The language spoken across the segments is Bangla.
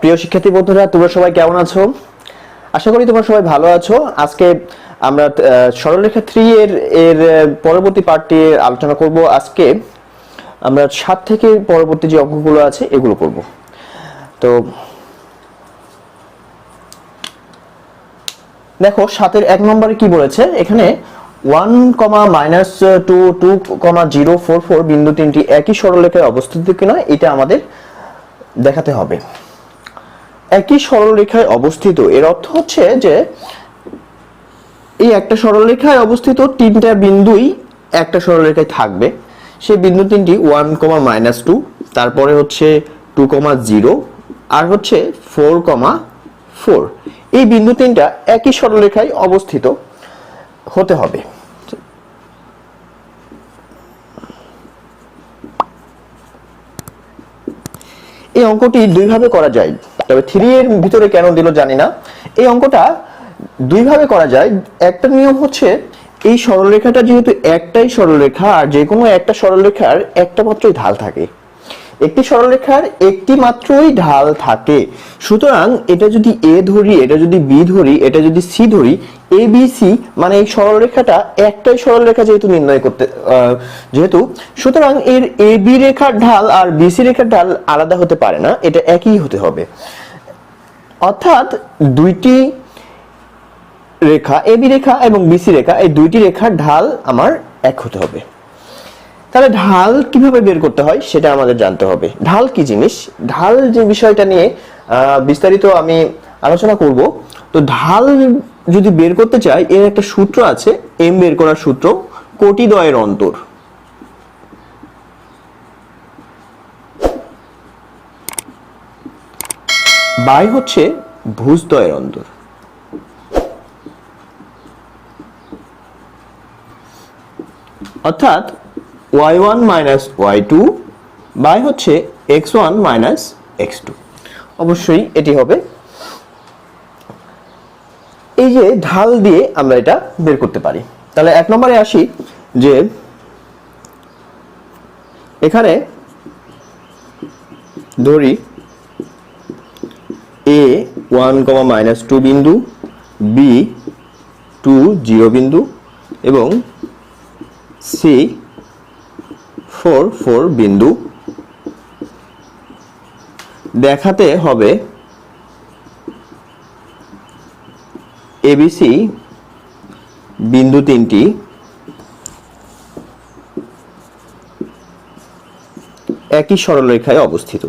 প্রিয় শিক্ষার্থী বন্ধুরা, তোমরা সবাই কেমন আছো? আশা করি তোমরা সবাই ভালো আছো। আজকে আমরা সরলরেখা 3 এর পরবর্তী পার্টটি আলোচনা করব। আজকে আমরা 7 থেকে পরবর্তী যে অঙ্কগুলো আছে এগুলো করব। তো দেখো 7 এর 1 নম্বরে কি বলেছে, এখানে 1, -2, 2,044 বিন্দু তিনটি একই সরলরেখায় অবস্থিত কিনা এটা আমাদের দেখাতে হবে। একই সরলরেখায় অবস্থিত এর অর্থ হচ্ছে যে এই একটা সরলরেখায় অবস্থিত তিনটা বিন্দুই একটা সরলরেখায় থাকবে। সেই বিন্দু তিনটি 1, -2, তারপরে হচ্ছে 2, 0 আর হচ্ছে 4, 4। এই বিন্দু তিনটা একই সরলরেখায় অবস্থিত হতে হবে। এই অঙ্কটি দুইভাবে করা যায়, তবে 3 এর ভিতরে কেন দিল জানি না। এই অঙ্কটা দুইভাবে করা যায়। একটা নিয়ম হচ্ছে, এই সরলরেখাটা যেহেতু একটাই সরলরেখা আর যে কোনো একটা সরলরেখার একটা মাত্রই ঢাল থাকে, একটি সরলরেখার একটি মাত্রই ঢাল থাকে, সুতরাং এটা যদি এ ধরি, এটা যদি বি ধরি, এটা যদি সি ধরি, এ বি সি মানে এই সরলরেখাটা একটাই সরলরেখা যেহেতু নির্ণয় করতে সুতরাং এর এ বি রেখার ঢাল আর বি সি রেখার ঢাল আলাদা হতে পারে না, এটা একই হতে হবে। অর্থাৎ দুইটি রেখা, এ বি রেখা এবং বি সি রেখা, এই দুইটি রেখার ঢাল আমার এক হতে হবে। তাহলে ঢাল কিভাবে বের করতে হয় সেটা আমাদের জানতে হবে। ঢাল কি জিনিস, ঢাল যে বিষয়টা নিয়ে বিস্তারিত আমি আলোচনা করব। তো ঢাল যদি বের করতে চাই, এর একটা সূত্র আছে, এম বের করার সূত্র, কোটিদ্বয়ের অন্তর। বাই হচ্ছে ভুজদ্বয়ের অন্তর। অর্থাৎ y1 - y2 বাই হচ্ছে x1 - x2। অবশ্যই এটি হবে। এই যে ঢাল দিয়ে আমরা এটা বের করতে পারি। তাহলে 1 নম্বরে আসি, যে এখানে ধরি a 1, -2 বিন্দু, b 2, 0 বিন্দু এবং c 4, 4 বিন্দু। দেখাতে হবে ABC বিন্দু তিনটি একই সরলরেখায় অবস্থিত।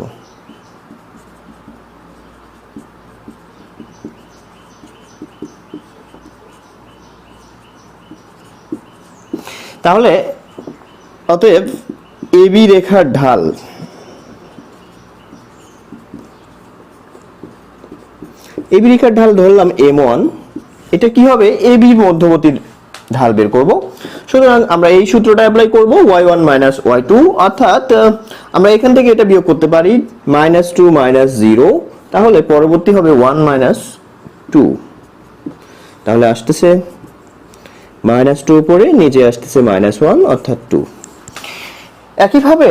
তাহলে অতএব এবি রেখার ঢাল, এবি রেখার ঢাল ধরলাম m1, এটা কি হবে, এবি মধ্যবর্তী ঢাল বের করব। সুতরাং আমরা এই সূত্রটা অ্যাপ্লাই করব, y1 - y2, অর্থাৎ আমরা এখান থেকে এটা বিয়োগ করতে পারি, -2 - 0, তাহলে পরবর্তী হবে 1 - 2, তাহলে আসতেছে -2 উপরে, নিচে আসতেছে -1 অর্থাৎ 2। একইভাবে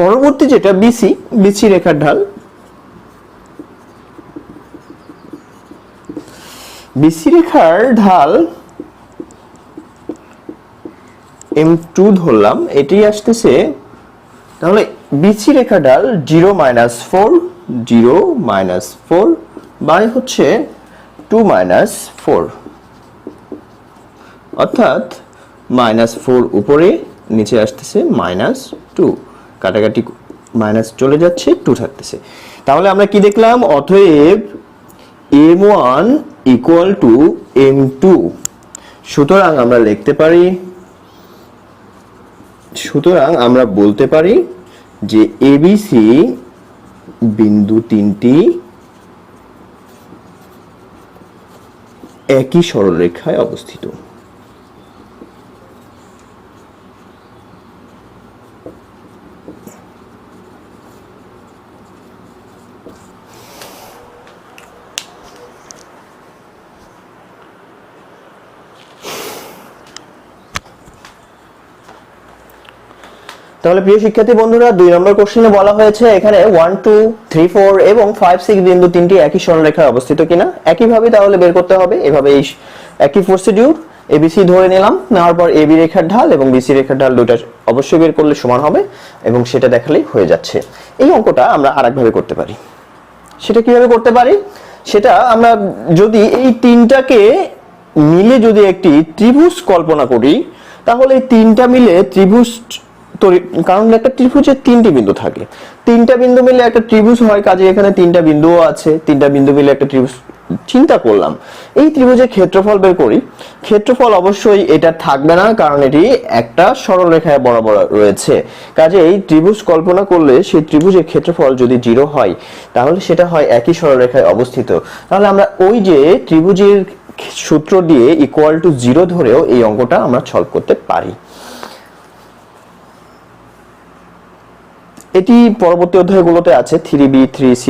পরবর্তী যেটা বিসি, বিসি রেখার ঢাল, বিসি রেখার ঢাল m2 ধরলাম, এটি আসতেছে, তাহলে বিসি রেখার ঢাল 0 - 4, 0 - 4 বাই হচ্ছে 2 - 4, অর্থাৎ -4 উপরে, নিচে আসতেছে -2, কাটাকাটি মাইনাস চলে যাচ্ছে, 2 থাকতেছে। তাহলে আমরা কি দেখলাম, অতএব m1 = m2। সুতরাং আমরা লিখতে পারি, সুতরাং আমরা বলতে পারি যে এবিসি বিন্দু তিনটি একই সরলরেখায় অবস্থিত। তাহলে প্রিয় শিক্ষার্থী বন্ধুরা 2 নম্বর কোশ্চেনে বলা হয়েছে এখানে 1 2 3 4 এবং 5 6 বিন্দু তিনটি একই সরলরেখায় অবস্থিত কিনা। একইভাবে তাহলে বের করতে হবে। এভাবে এই একই প্রসিডিউর ABC ধরে নিলাম, নেওয়ার পর AB রেখার ঢাল এবং BC রেখার ঢাল দুটো অবশ্যই বের করলে সমান হবে এবং সেটা দেখালেই হয়ে যাচ্ছে। এই অঙ্কটা আমরা আরেকভাবে করতে পারি। সেটা কিভাবে করতে পারি? সেটা আমরা যদি এই তিনটাকে মিলে যদি একটি ত্রিভুজ কল্পনা করি, তাহলে এই তিনটা মিলে ত্রিভুজ কারণ একটা ত্রিভুজের তিনটি বিন্দু থাকে, তিনটা বিন্দু মিলে একটা ত্রিভুজ হয়, কাজে এখানে তিনটা বিন্দুও আছে, তিনটা বিন্দু মিলে একটা ত্রিভুজ। চিন্তা করলাম এই ত্রিভুজের ক্ষেত্রফল বের করি। ক্ষেত্রফল অবশ্যই এটা থাকবে না, কারণ এটি একটা সরলরেখায় বরাবর রয়েছে। কাজে এই ত্রিভুজ কল্পনা করলে সেই ত্রিভুজের ক্ষেত্রফল যদি 0 হয় তাহলে সেটা হয় একই সরলরেখায় অবস্থিত। তাহলে আমরা ওই যে ত্রিভুজের সূত্র দিয়ে ইকুয়াল টু 0 ধরেও এই অঙ্কটা আমরা সলভ করতে পারি। এটি পরবর্তী অধ্যায়গুলোতে আছে, 3B 3C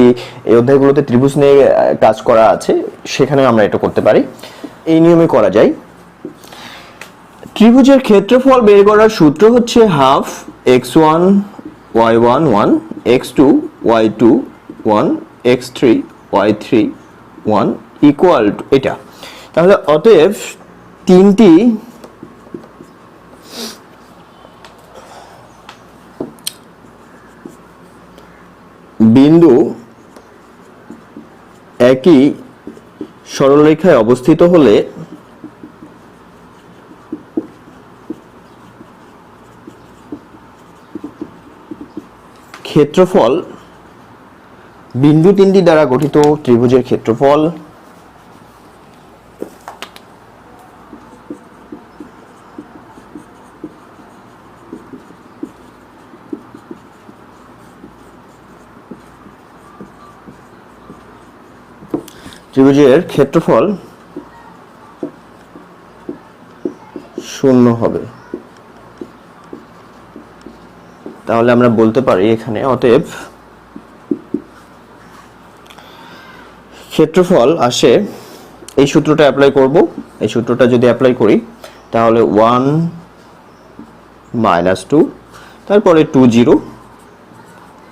এই অধ্যায়গুলোতে ত্রিভুজ নিয়ে কাজ করা আছে, সেখানে আমরা এটা করতে পারি। এই নিয়মে করা যায়। ত্রিভুজের ক্ষেত্রফল বের করার সূত্র হচ্ছে half x1 y1 1 x2 y2 1 x3 y3 1 equal to এটা। তাহলে অতএব তিনটি বিন্দু একই সরলরেখায় অবস্থিত হলে ক্ষেত্রফল বিন্দু তিনটি দ্বারা গঠিত ত্রিভুজের ক্ষেত্রফল ত্রিভুজের ক্ষেত্রফল 0 হবে। তাহলে আমরা বলতে পারি এখানে অতএব ক্ষেত্রফল আসে, এই সূত্রটা অ্যাপ্লাই করব। এই সূত্রটা যদি অ্যাপ্লাই করি তাহলে 1 - 2, তারপরে 2 0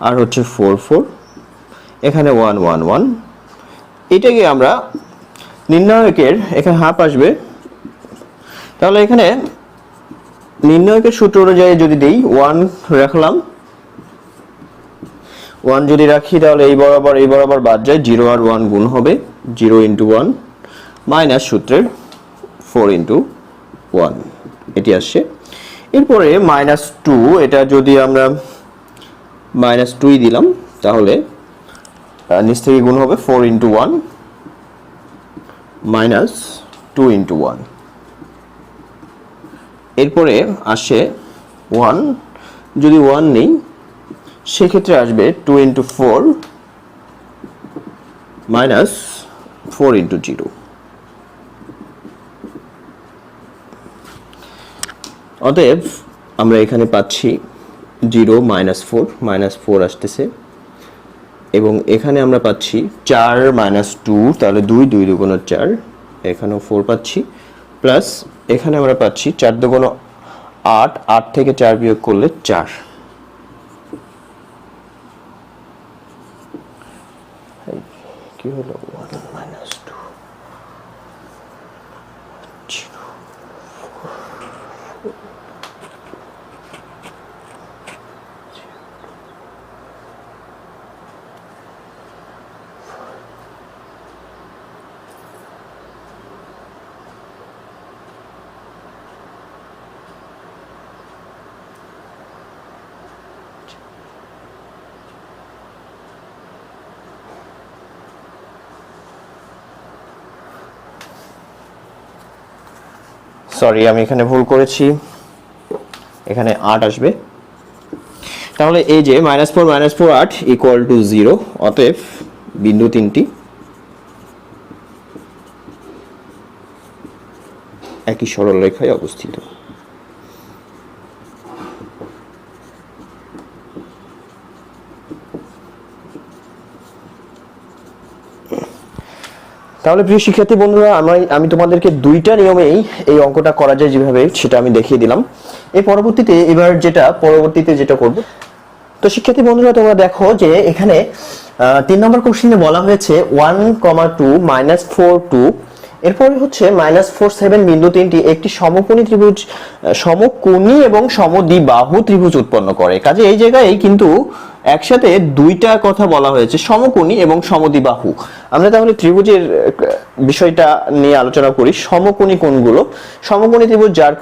আর হচ্ছে 4 4, এখানে 1 1 1। এটাকে আমরা নির্ণায়কের এখানে হাফ আসবে। তাহলে এখানে নির্ণায়কের সূত্র অনুযায়ী যদি দেই 1 রাখলাম, 1 যদি রাখি তাহলে এই বরাবর বাদ যায়, 0 আর 1 গুণ হবে, 0 × 1 মাইনাস সূত্রের 4 × 1 এটি আসছে। এরপরে -2, এটা যদি আমরা -2 দিলাম তাহলে নিচ থেকে গুণ হবে 4 × 1 মাইনাস 2 × 1। এরপরে আসে 1, যদি 1 নেই সেক্ষেত্রে আসবে 2 × 4 মাইনাস 4 × 0। অতএব আমরা এখানে পাচ্ছি 0 -4 আসতেছে, এবং এখানে আমরা পাচ্ছি 4 - 2, তাহলে 2 2 2 4, এখানেও 4 পাচ্ছি, প্লাস এখানে আমরা পাচ্ছি 4 2 8, 8 থেকে 4 বিয়োগ করলে 4। কি হলো 1 - 2 সরি, আমি এখানে ভুল করেছি, এখানে 8 আসবে। তাহলে এই যে -4 - 4 8 ইকুয়াল টু 0। অতএব বিন্দু তিনটি একই সরলরেখায় অবস্থিত। তাহলে প্রিয় শিক্ষার্থী বন্ধুরা, আমি তোমাদেরকে দুইটা নিয়মেই এই অঙ্কটা করা যায় যেভাবে, সেটা আমি দেখিয়ে দিলাম। পরবর্তীতে যেটা করব, তো শিক্ষার্থী বন্ধুরা তোমরা দেখো যে এখানে 3 নম্বর কোশ্চেনে বলা হয়েছে 1,2 -4 2, এরপরে হচ্ছে -4 7 বিন্দু তিনটি একটি সমকোণী এবং সমদ্বিবাহু ত্রিভুজ উৎপন্ন করে। কাজে এই জায়গায় কিন্তু একসাথে দুইটা কথা বলা হয়েছে, সমকোণী এবং সমদ্বিবাহু। আমরা তাহলে ত্রিভুজের বিষয়টা নিয়ে আলোচনা করি। সমকোণী কোণগুলো, সমকোণী ত্রিভুজ যার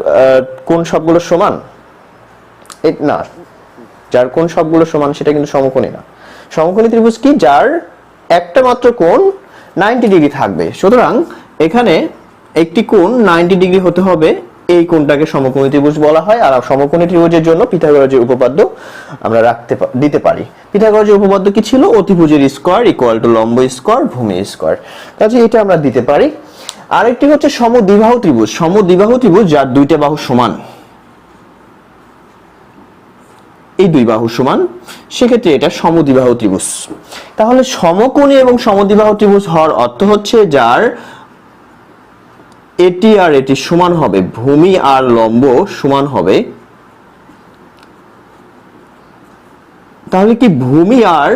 কোণ সবগুলো সমান, না, যার কোণ সবগুলো সমান সেটা কিন্তু সমকোণী না। সমকোণী ত্রিভুজ কি? যার একটা মাত্র কোণ 90 ডিগ্রি থাকবে। সুতরাং এখানে একটি কোণ 90 ডিগ্রি হতে হবে, এই কোণটাকে সমকোণী ত্রিভুজ বলা হয়। আর সমকোণী ত্রিভুজের জন্য পিথাগোরাসের উপপাদ্য আমরা দিতে পারি। পিথাগোরাসের উপপাদ্য কি ছিল? অতিভুজের স্কয়ার ইকুয়াল টু লম্ব স্কয়ার ভূমি স্কয়ার। কাজে এটা আমরা দিতে পারি। আরেকটি হচ্ছে সমদ্বিবাহু ত্রিভুজ। সমদ্বিবাহু ত্রিভুজ যার দুইটা বাহু সমান, এই দুই বাহু সমান, সেক্ষেত্রে এটা সমদ্বিবাহু ত্রিভুজ। তাহলে সমকোণী এবং সমদ্বিবাহু ত্রিভুজ হওয়ার অর্থ হচ্ছে যার এটি আর এটি সমান হবে, ভূমি আর লম্ব সমান হবে। তাহলে কি ভূমি আর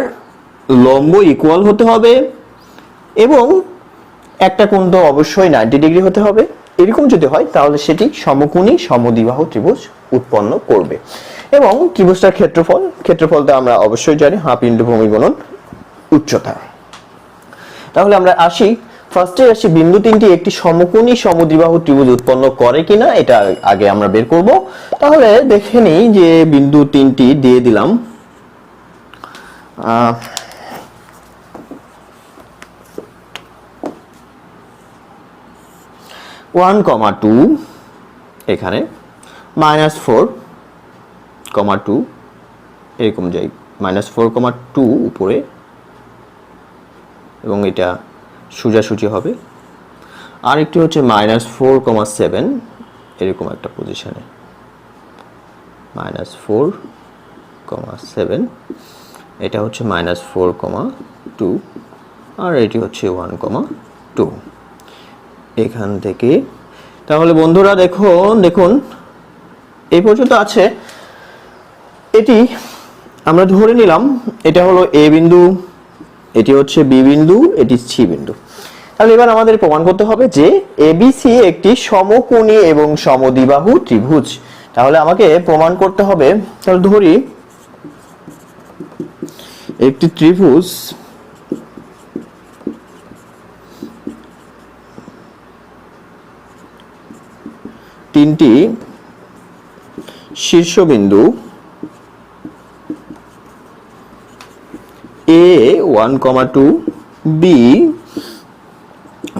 লম্ব ইকুয়াল হতে হবে এবং একটা কোণ তো অবশ্যই 90 ডিগ্রি হতে হবে। এরকম যদি হয় তাহলে সেটি সমকোণী সমদ্বিবাহু ত্রিভুজ উৎপন্ন করবে। এবং ত্রিভুজটার ক্ষেত্রফলটা আমরা অবশ্যই জানি, হাফ ইন্টু ভূমি গুণন উচ্চতা। তাহলে আমরা ফার্স্টে আসি বিন্দু তিনটি একটি সমকোণী সমদ্বিবাহু ত্রিভুজ উৎপন্ন করে কিনা, এটা আগে আমরা বের করব। তাহলে দেখে নিই যে বিন্দু তিনটি দিয়ে দিলাম। 1,2 এখানে, -4,2 এরকম যাই, -4,2 উপরে, এবং এটা সোজাসুজি হবে। আর একটি হচ্ছে -4,7 এরকম একটা পজিশনে, -4,7, এটা হচ্ছে -4,2, আর এটি হচ্ছে 1,2 এখান থেকে। তাহলে বন্ধুরা দেখুন এই পর্যন্ত আছে। এটি আমরা ধরে নিলাম এটা হলো এ বিন্দু, এটি হচ্ছে বি বিন্দু, এটি সি বিন্দু। তাহলে এবার আমাদের প্রমাণ করতে হবে যে এবিসি একটি সমকোণী এবং সমদ্বিবাহু ত্রিভুজ। তাহলে আমাকে প্রমাণ করতে হবে, তাহলে ধরি একটি ত্রিভুজ তিনটি শীর্ষবিন্দু A 1,2, B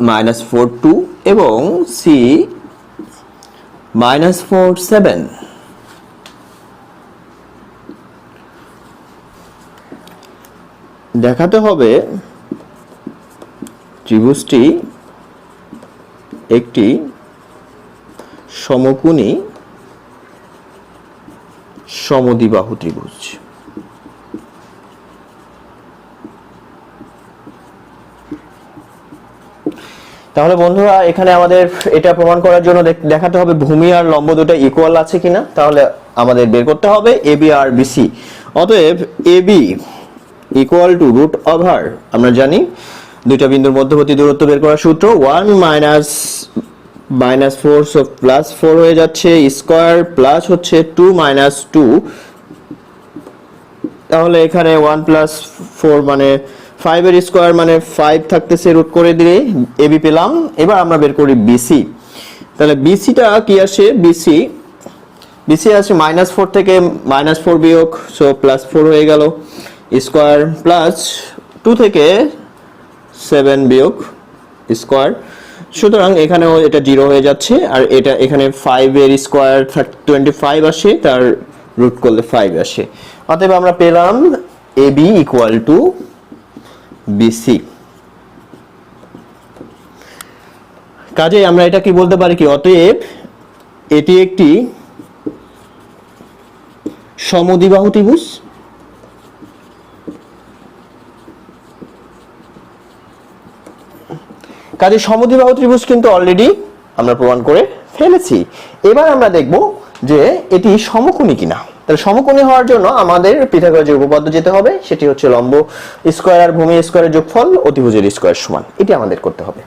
-4,2 এবং C -4,7। দেখাতে হবে ত্রিভুজটি একটি সমকোণী সমদ্বিবাহু ত্রিভুজ। তাহলে বন্ধুরা এখানে আমাদের এটা প্রমাণ করার জন্য দেখাতে হবে ভূমি আর লম্ব দুটো ইকুয়াল আছে কিনা। তাহলে আমাদের বের করতে হবে এবি আর বিসি। অতএব AB equal to root over, আমরা জানি দুইটা বিন্দুর মধ্যবর্তী দূরত্ব বের করার সূত্র, 1 -4, সো +4 হয়ে যাচ্ছে, স্কয়ার প্লাস হচ্ছে 2 -2। তাহলে এখানে 1 + 4 মানে 5 এর স্কয়ার মানে 5 থাকতেছে, রুট করে দিলে এবি পেলাম। এবার আমরা বের করি বিসি। তাহলে বিসিটা কি আসে? বিসি আসে -4 থেকে -4 বিয়োগ, সো +4 হয়ে গেল, স্কয়ার প্লাস 2 থেকে 7 বিয়োগ স্কয়ার। সুতরাং এখানেও এটা 0 হয়ে যাচ্ছে, আর এটা এখানে 5 এর স্কয়ার 25 আসে, তার রুট করলে 5 আসে। অতএব আমরা পেলাম এবি ইকুয়াল টু বিসি। কাজে আমরা এটা কি বলতে পারি কি? অতএব এটি একটি সমদ্বিবাহু ত্রিভুজ। কাজে সমদ্বিবাহু ত্রিভুজ কিন্তু অলরেডি আমরা প্রমাণ করে ফেলেছি। এবার আমরা দেখব যে এটি সমকোণী কিনা। তাহলে সমকোণী হওয়ার জন্য আমাদের পিথাগোরাসের উপপাদ্য যেতে হবে, সেটি হচ্ছে লম্ব স্কয়ার আর ভূমি স্কয়ারের যোগফল অতিভুজের স্কয়ার সমান। এটি আমাদের করতে হবে।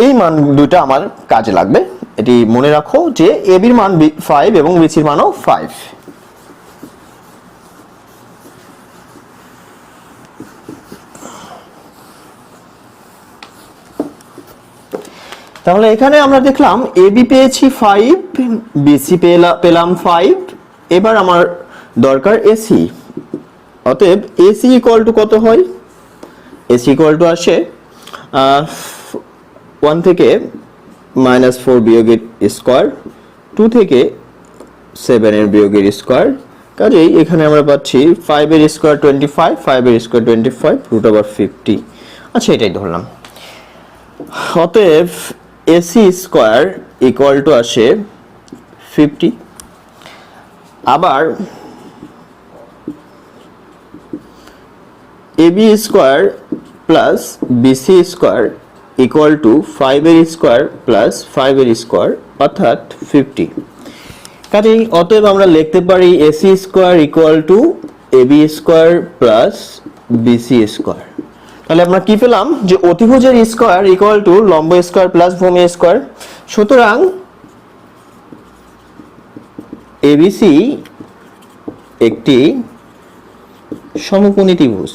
এই মান দুটো আমার কাজে লাগবে। এটি মনে রাখো যে AB এর মান 5 এবং BC এর মানও 5। তাহলে এখানে আমরা দেখলাম AB পেয়েছি 5, BC পেলাম 5। এবার আমার দরকার AC। অতএব AC ইকুয়াল টু কত হয়? AC ইকুয়াল টু আসে 1 থেকে -4 বিয়োগের স্কয়ার, 2 থেকে 7 এর বিয়োগের স্কয়ার। কাজেই এখানে আমরা পাচ্ছি 5 এর স্কয়ার 25, 5 এর স্কয়ার 25 √50। আচ্ছা, এটাই ধরলাম। অতএব AC স্কয়ার ইকুয়াল টু আসে 50। আবার AB square plus BC square equal to 5 এর স্কয়ার প্লাস 5 এর স্কয়ার অর্থাৎ 50। কাজেই অতএব আমরা লিখতে পারি AC square equal to AB square plus BC square. তাহলে আমরা কি পেলাম যে অতিভুজের স্কয়ার ইকুয়াল টু লম্ব স্কয়ার প্লাস ভূমি স্কয়ার। সুতরাং ABC একটি সমকোণী ত্রিভুজ,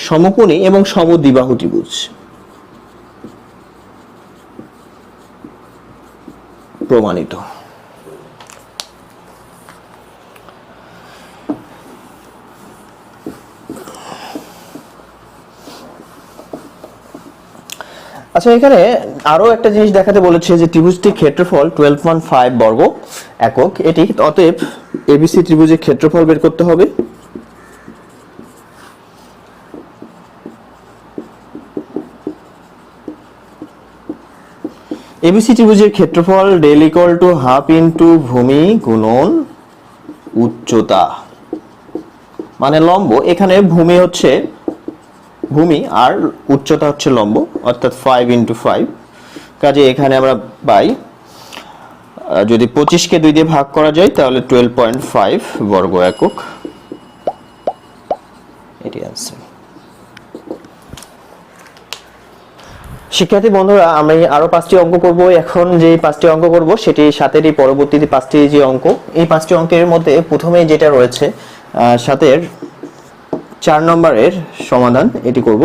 সমকোণী এবং সমদ্বিবাহু ত্রিভুজ। প্রমাণিত। আচ্ছা, এখানে আরো একটা জিনিস দেখাতে বলেছে যে ত্রিভুজটির ক্ষেত্রফল 12.5 বর্গ একক। এটি অতএব ABC ত্রিভুজের ক্ষেত্রফল বের করতে হবে। ABC ত্রিভুজের ক্ষেত্রফল del equal to half into ভূমি গুণন উচ্চতা, মানে লম্ব। এখানে ভূমি হচ্ছে ভূমি আর উচ্চতা হচ্ছে লম্ব, অর্থাৎ 5 ইনটু 5। কাজে এখানে আমরা পাই, যদি 25 কে 2 দিয়ে ভাগ করা যায় তাহলে 12.5 বর্গ একক। এটি আছে। শিক্ষার্থী বন্ধুরা, আমি আরো 5টি অঙ্ক করব। এখন যে 5টি অঙ্ক করব সেটি সাথেরই পরবর্তীতে 5টি যে অঙ্ক, এই 5টি অঙ্কের মধ্যে প্রথমে যেটা রয়েছে সাথের 4 নম্বরের সমাধান, এটি করব।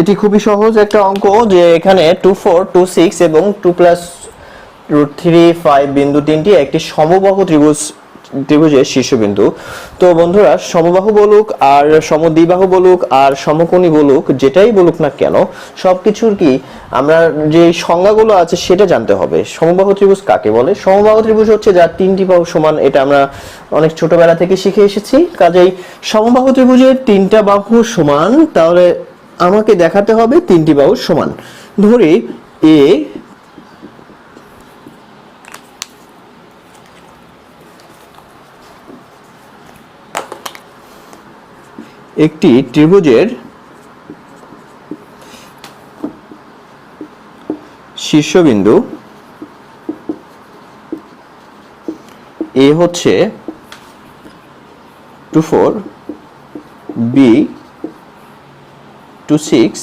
এটি খুবই সহজ একটা অঙ্ক, যে এখানে 2, 4, 2, 6 এবং 2 + √3, 5 বিন্দু তিনটি একটি সমবাহু ত্রিভুজের শীর্ষবিন্দু। তো বন্ধুরা, সমবাহু বলুক আর সমদ্বিবাহু বলুক আর সমকোণী বলুক, যেটাই বলুক না কেন, সবকিছুর কি আমরা যে সংজ্ঞাগুলো আছে সেটা জানতে হবে। সমবাহু ত্রিভুজ কাকে বলে? সমবাহু ত্রিভুজ হচ্ছে যার 3টি বাহু সমান। এটা আমরা অনেক ছোটবেলা থেকে শিখে এসেছি। কাজেই সমবাহু ত্রিভুজের 3টা বাহু সমান, তাহলে আমাকে দেখাতে হবে 3টি বাহু সমান। ধরি এ একটি ত্রিভুজের শীর্ষবিন্দু, এ হচ্ছে 2, 4, B 2, 6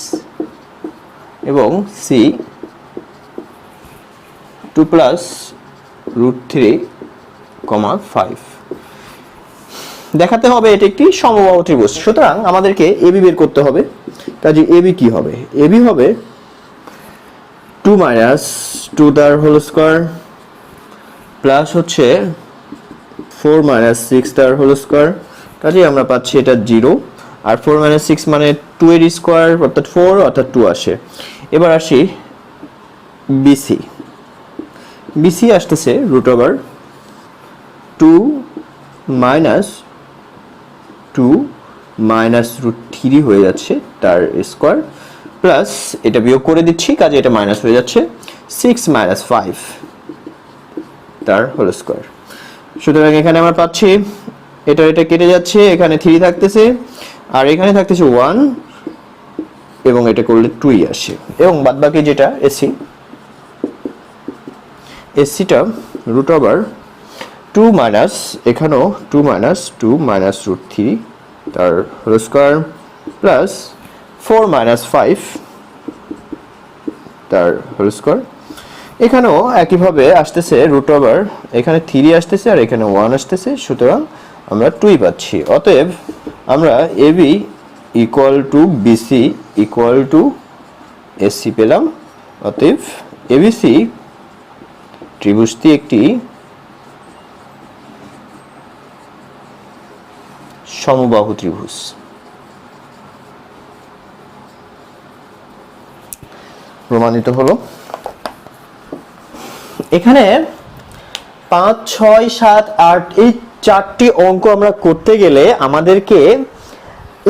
এবং C 2 + √3, 5 দেখাতে হবে এটি একটি সমবাহু ত্রিভুজ। সুতরাং আমাদেরকে AB বের করতে হবে। কাজে AB কি হবে? AB হবে 2 - 2 তার হোল স্কয়ার প্লাস হচ্ছে 4 - 6 তার হোল স্কয়ার। কাজে আমরা পাচ্ছি এটা 0, আর 4 - 6 মানে 2 এর স্কয়ার অর্থাৎ 4 অর্থাৎ 2 আসে। এবার আসি BC। BC আসতেছে √2 - 2 -√3 হয়ে যাচ্ছে তার স্কয়ার, প্লাস এটা বিয়োগ করে দিচ্ছি, কাজে এটা মাইনাস হয়ে যাচ্ছে 6 - 5 তার হোল স্কয়ার। সুতরাং এখানে আমরা পাচ্ছি এটা এটা কেটে যাচ্ছে, এখানে 3 থাকতেছে আর এখানে থাকতেছে 1 এবং এটা করলে 2ই আসে এবং বাদবাকি যেটা এসসিটা রুট ওভার 2 মাইনাস এখানেও 2 মাইনাস 2 মাইনাস রুট 3 তার হোল স্কয়ার প্লাস 4 মাইনাস 5 তার হোল স্কয়ার। এখানেও একইভাবে আসতেছে রুট ওভার, এখানে 3 আসতেছে আর এখানে 1 আসতেছে, সুতরাং আমরা 2ই পাচ্ছি। অতএব আমরা AB equal to BC equal to SC পেলাম। অতএব এবিসি ত্রিভুজটি একটি সমবাহু ত্রিভুজ। প্রমাণিত হলো। এখানে 5, 6, 7, 8 এই 4টি অঙ্ক আমরা করতে গেলে আমাদেরকে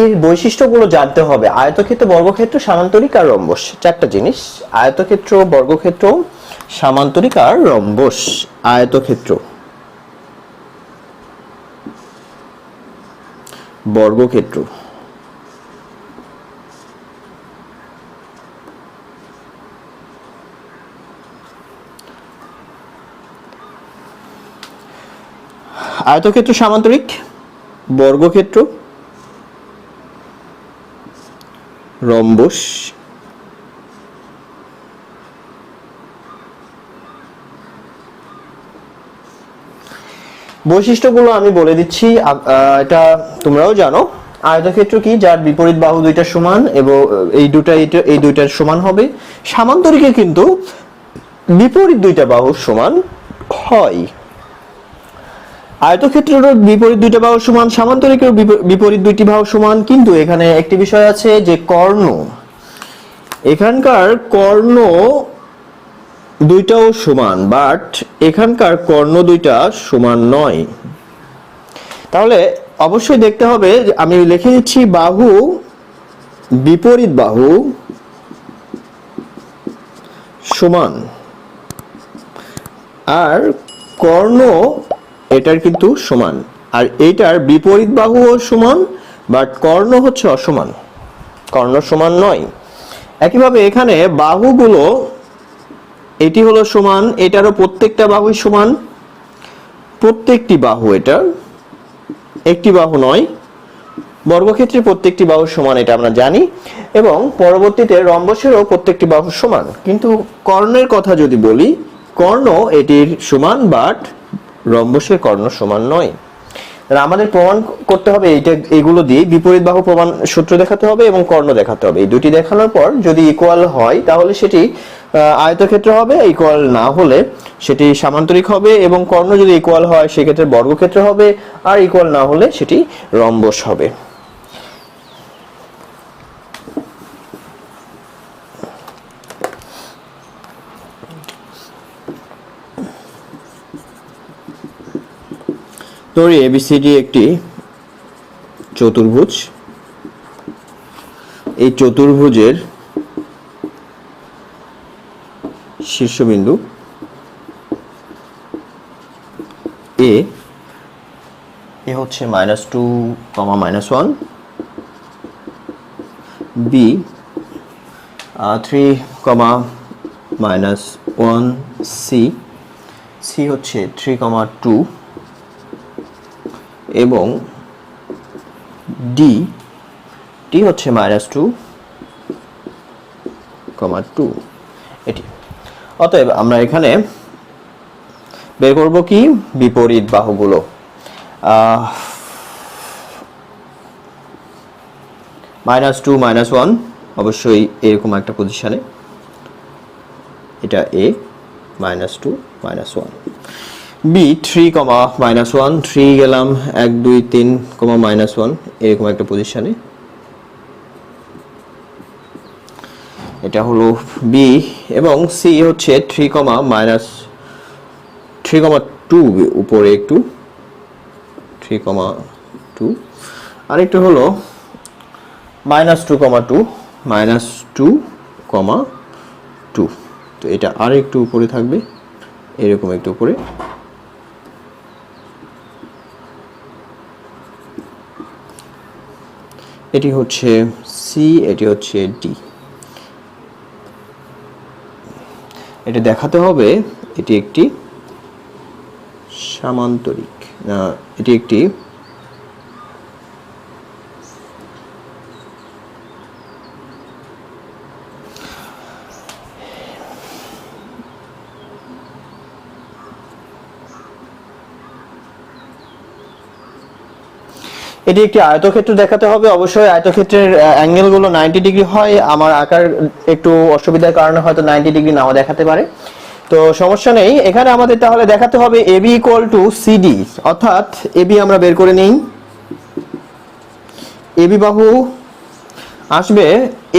এই বৈশিষ্ট্যগুলো জানতে হবে। আয়তক্ষেত্র, বর্গক্ষেত্র, সামান্তরিক আর রম্বস, 4টা জিনিস। আয়তক্ষেত্র, বর্গক্ষেত্র, সামান্তরিক আর রম্বস। আয়তক্ষেত্র, বর্গক্ষেত্র, আয়তক্ষেত্র, সামান্তরিক, বর্গক্ষেত্র, রম্বস, বৈশিষ্ট্যগুলো আমি বলে দিচ্ছি, এটা তোমরাও জানো। আয়তক্ষেত্র কি? যার বিপরীত বাহু দুইটা সমান এবং এই দুইটার সমান হবে। সামান্তরিকে কিন্তু বিপরীত দুইটা বাহুর সমান হয়। আয়তক্ষেত্রের বিপরীত দুইটা বাহু সমান, সামান্তরিকের বিপরীত দুইটি বাহু সমান, কিন্তু এখানে একটি বিষয় আছে যে কর্ণ, এখানকার কর্ণ দুইটাও সমান, বাট এখানকার কর্ণ দুইটা সমান নয়। তাহলে অবশ্যই দেখতে হবে, আমি লিখে দিচ্ছি বাহু, বিপরীত বাহু সমান আর কর্ণ এটার কিন্তু সমান, আর এইটার বিপরীত বাহুও সমান, বাট কর্ণ হচ্ছে অসমান, কর্ণ সমান নয়। একইভাবে এখানে বাহুগুলো, এটি হলো সমান, এটারও প্রত্যেকটা বাহুই সমান, প্রত্যেকটি বাহু, এটা একটি বাহু নয়। বর্গক্ষেত্রে প্রত্যেকটি বাহু সমান, এটা আমরা জানি, এবং পরবর্তীতে রম্বসেরও প্রত্যেকটি বাহু সমান। কিন্তু কর্ণের কথা যদি বলি, কর্ণ এটির সমান, বাট রম্বসের কর্ণ সমান নয়। আমাদের প্রমাণ করতে হবে এগুলো দিয়ে বিপরীত বাহু প্রমাণ সূত্র দেখাতে হবে এবং কর্ণ দেখাতে হবে। এই দুটি দেখানোর পর যদি ইকুয়াল হয় তাহলে সেটি আয়তক্ষেত্র হবে, ইকুয়াল না হলে সেটি সামান্তরিক হবে, এবং কর্ণ যদি ইকুয়াল হয় সেক্ষেত্রে বর্গক্ষেত্র হবে, আর ইকুয়াল না হলে সেটি রম্বস হবে। ধরি এবিসিডি একটি চতুর্ভুজ। এই চতুর্ভুজের শীর্ষবিন্দু এ হচ্ছে -2, -1, বি 3, -1, সি হচ্ছে 3, 2 এবং ডি হচ্ছে -2, 2 এটি। অতএব আমরা এখানে বের করব কি? বিপরীত বাহুগুলো। -2, -1 অবশ্যই এরকম একটা পজিশনে, এটা এ, -2, -1, বি 3, -1, 3 গেলাম 1, 2, 3, -1 এরকম একটা পজিশনে, এটা হলো বি, এবং সি হচ্ছে 3, -2 উপরে একটু 3, 2, আরেকটা হলো -2, 2, -2, তো এটা আর একটু উপরে থাকবে, এরকম একটু উপরে, এটি হচ্ছে সি, এটি হচ্ছে ডি। এটা দেখাতে হবে এটি একটি সামান্তরিক, এটি একটি এটি একটি আয়তক্ষেত্র দেখাতে হবে। অবশ্যই আয়তক্ষেত্রের অ্যাঙ্গেলগুলো 90 ডিগ্রি হয়। আমার আকার একটু অসুবিধার কারণে হয়তো 90 ডিগ্রি নাও দেখাতে পারে, তো সমস্যা নেই। এখানে আমাদের তাহলে দেখাতে হবে এবি ইকুয়াল টু সিডি, অর্থাৎ এবি আমরা বের করে নিই। এবি বাহু আসবে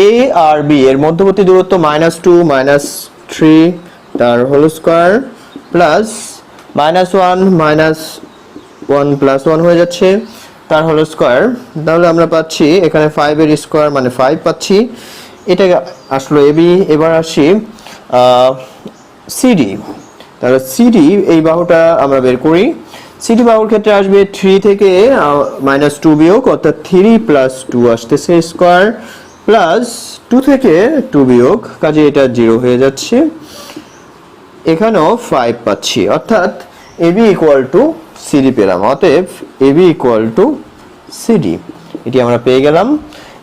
এ আর বি এর মধ্যবর্তী দূরত্ব -2 -3 তার হোল স্কয়ার প্লাস -1 -1 প্লাস 1 হয়ে যাচ্ছে তার হোল স্কয়ার। তাহলে আমরা পাচ্ছি এখানে 5 এর স্কয়ার মানে 5 পাচ্ছি। এটা আসলো এবি। এবার আসি সিডি। তাহলে সিডি এই বাহুটা আমরা বের করি। সিডি বাহুর ক্ষেত্রে আসবে 3 থেকে -2 বিয়োগ, অর্থাৎ 3 প্লাস 2 আসতেছে স্কয়ার প্লাস 2 থেকে 2 বিয়োগ, কাজে এটা 0 হয়ে যাচ্ছে। এখানেও 5 পাচ্ছি, অর্থাৎ এবি ইকুয়াল টু সিডি পেলাম। অতএব এবি ইকুয়াল টু সিডি, এটি আমরা পেয়ে গেলাম।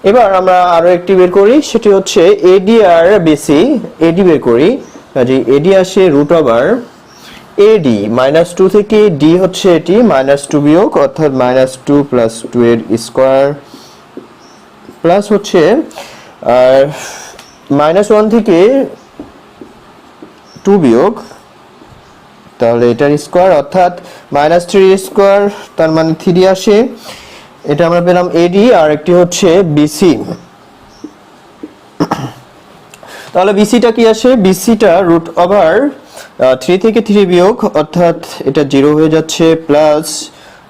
এবার আমরা আরো একটি বের করি, সেটি হচ্ছে এডি আর বিসি। এডি বের করি, কাজে এডি আসে রুট ওভার এডি, -2 থেকে ডি হচ্ছে এটি -2 বিয়োগ, অর্থাৎ -2 প্লাস 2 এর স্কয়ার প্লাস হচ্ছে -1 থেকে 2 বিয়োগ, তাহলে এটার স্কয়ার, অর্থাৎ -3 স্কয়ার তার মানে 3 আসে। এটা আমরা পেলাম এডি, আর একটি হচ্ছে বিসি। তাহলে বিসিটা কি আসে? বিসিটা রুট ওভার 3 থেকে 3 বিয়োগ, অর্থাৎ এটা 0 হয়ে যাচ্ছে, প্লাস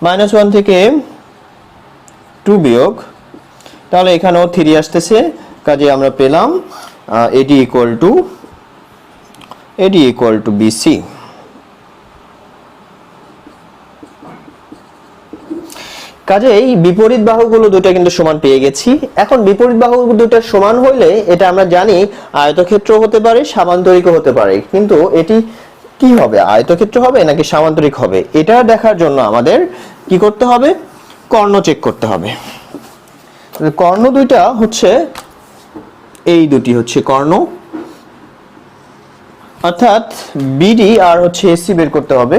-1 থেকে 2 বিয়োগ, তাহলে এখানেও 3 আসতেছে, কাজে আমরা পেলাম এডি ইকুয়াল টু বিসি। কাজে এই বিপরীত বাহুগুলো দুটো কিন্তু সমান পেয়ে গেছি। এখন বিপরীত বাহু দুটো সমান হইলে এটা আমরা জানি আয়তক্ষেত্র হতে পারে, সামান্তরিকও হতে পারে, কিন্তু এটি কি হবে, আয়তক্ষেত্র হবে নাকি সামান্তরিক হবে, এটা দেখার জন্য আমাদের কি করতে হবে, কর্ণ চেক করতে হবে। কর্ণ দুইটা হচ্ছে এই দুটি হচ্ছে কর্ণ, অর্থাৎ বিডি আর হচ্ছে এসি বের করতে হবে।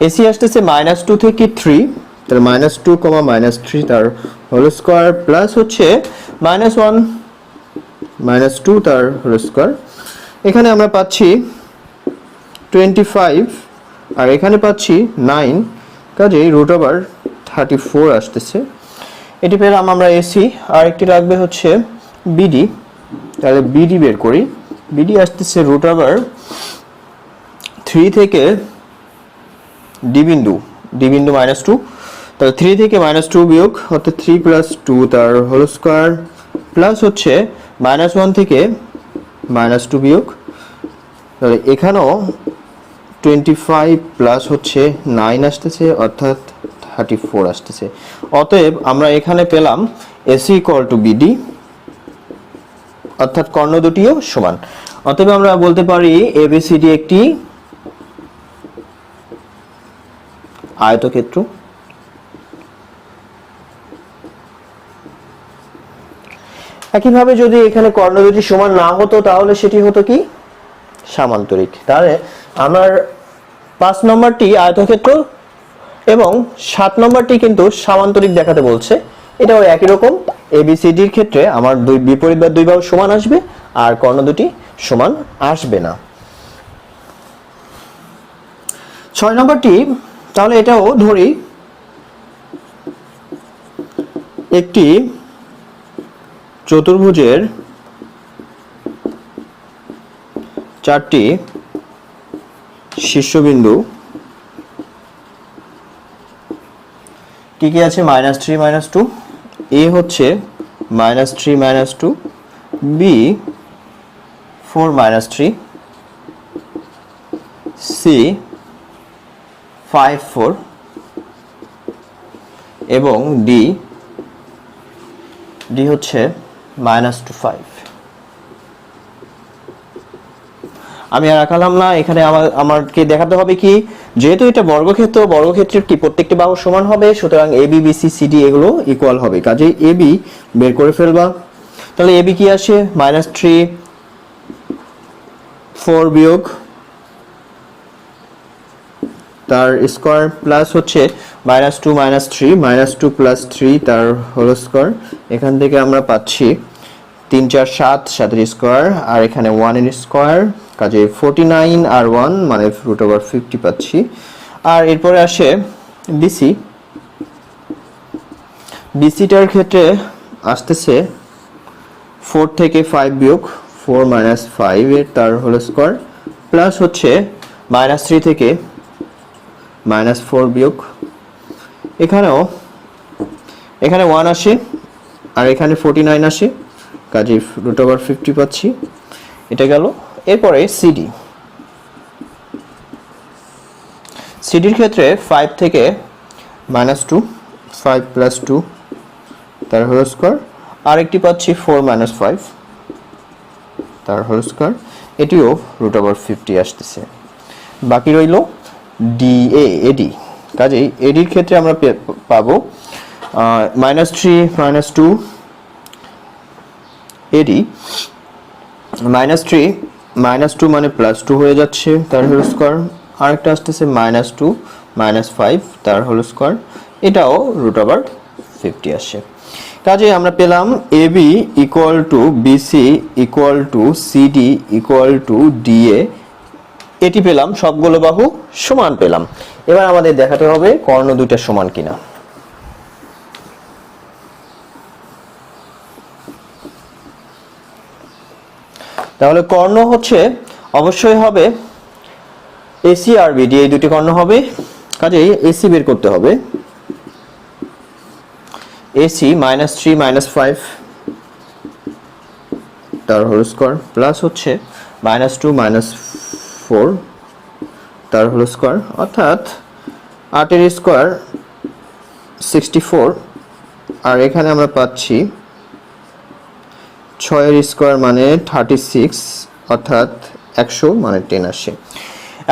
এসি আসতেছে -2 থেকে 3, তাহলে -2, -3 তার হোল স্কয়ার প্লাস হচ্ছে -1 -2 তার হোল স্কয়ার। এখানে আমরা পাচ্ছি 25 আর এখানে পাচ্ছি 9, কাজেই রুট ওভার 34 আসতেছে। এটি পেলাম আমরা এসি। আর একটি লাগবে হচ্ছে বিডি, তাহলে বিডি বের করি। বিডি আসতেছে রুট ওভার 3 থেকে ডি বিন্দু -2, তাহলে 3 থেকে -2 বিয়োগ, অর্থাৎ 3 প্লাস 2 তার হোল স্কয়ার প্লাস হচ্ছে -1 থেকে -2 বিয়োগ, তাহলে এখানেও 25 প্লাস হচ্ছে 9 আসতেছে, অর্থাৎ 34 আসতেছে। অতএব আমরা এখানে পেলাম এসি ইকুয়াল টু বিডি, অর্থাৎ কর্ণ দুটিও সমান। অতএব আমরা বলতে পারি এবিসিডি একটি আয়তক্ষেত্র। একইভাবে যদি এখানে কর্ণ দুটি সমান না হতো তাহলে সেটি হতো কি, সামান্তরিক। তাহলে আমার 5 নম্বরটি আয়তক্ষেত্র এবং 7 নম্বরটি কিন্তু সামান্তরিক দেখাতে বলছে। এটাও একই রকম, এবিসিডির ক্ষেত্রে আমার দুই বিপরীত বা দুই বাহু সমান আসবে আর কর্ণ দুটি সমান আসবে না। 6 নম্বরটি, তাহলে এটাও ধরি একটি চতুর্ভুজের 4টি শীর্ষবিন্দু কি কি আছে, -3 -2, এ হচ্ছে -3 -2, বি 4 -3, সি 5 4 এবং ডি হচ্ছে -2 5। আমি আর আঁকালাম না, এখানে আমাকে দেখাতে হবে কি, যেহেতু এটা বর্গক্ষেত্র, বর্গক্ষেত্রের কি প্রত্যেকটি বাহু সমান হবে, সুতরাং এবি বিসি সিডি এগুলো ইকুয়াল হবে। কাজেই এবি বের করে ফেলবা। তাহলে এবি কি আসে, -3 4 বিয়োগ তার স্কয়ার প্লাস হচ্ছে -2 -3 -2 + 3 তার হোল স্কয়ার। এখান থেকে আমরা পাচ্ছি 3 4 7 7 এর স্কয়ার, আর এখানে 1 এর স্কয়ার, কাজে 49 আর 1 মানে √50 পাচ্ছি। আর এরপরে আসে বিসি। বিসিটার ক্ষেত্রে আসতেছে 4 থেকে 5 বিয়োগ 4 - 5 এর তার হোল স্কয়ার প্লাস হচ্ছে -3 থেকে -4 বিয়োগ, এখানে 1 আসে আর এখানে 49 আসে, কাজে √50 পাচ্ছি। এটা গেল। এরপরে সিডি। সিডির ক্ষেত্রে 5 থেকে -2 5 + 2 তার হোল স্কয়ার, আরেকটি পাচ্ছি 4 - 5 তার হোল স্কয়ার, এটিও √50 আসতেছে। বাকি রইল এডি। কাজেই এডির ক্ষেত্রে আমরা পাবো -3 -2 এডি, -3 -2 মানে +2 হয়ে যাচ্ছে তার হোল স্কয়ার, আরেকটা আসতেছে -2 -5 তার হোল স্কয়ার, এটাও √50 আসে। কাজে আমরা পেলাম এবি = বিসি = সিডি = ডিএ। এটি পেলাম, সবগুলো বাহু সমান পেলাম। এবার আমাদের দেখাতে হবে কর্ণ দুইটা সমান কিনা। তাহলে কর্ণ হচ্ছে অবশ্যই হবে এসি আর বিডি, এই দুটি কর্ণ হবে। কাজেই এসি বের করতে হবে। এসি -3 -5 তার হোল স্কয়ার প্লাস হচ্ছে -2 -4 তার হোল স্কয়ার, অর্থাৎ 8 এর স্কয়ার 64, আর এখানে আমরা পাচ্ছি 6 এর স্কয়ার মানে 36, অর্থাৎ 100 মানে 10 আসে।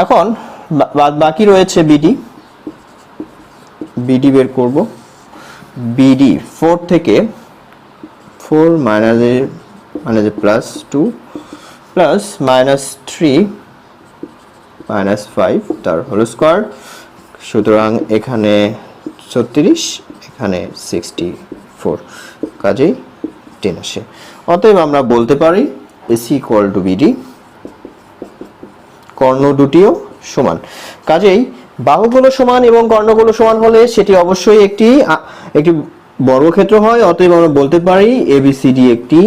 এখন বাকি রয়েছে বিডি বের করব। বিডি 4 থেকে 4 মানে +2 প্লাস -3 -5 তার হোল স্কয়ার, সুতরাং এখানে 36 এখানে 64, কাজেই 10 আসে। অতএব আমরা বলতে পারি এসি = বিডি, কর্ণ দুটিও সমান। কাজেই বাহুগুলো সমান এবং কর্ণগুলো সমান হলে সেটি অবশ্যই একটি বর্গক্ষেত্র হয়। অতএব আমরা বলতে পারি এবিসিডি একটি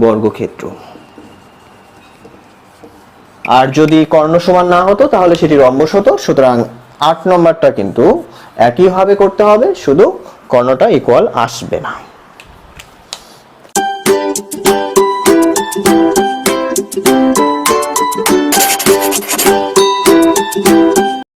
বর্গক্ষেত্র। আর যদি কর্ণ সমান না হতো তাহলে সেটি রম্বস হতো। সুতরাং 8 নম্বরটা কিন্তু একইভাবে করতে হবে, শুধু কর্ণটা ইকুয়াল আসবে না।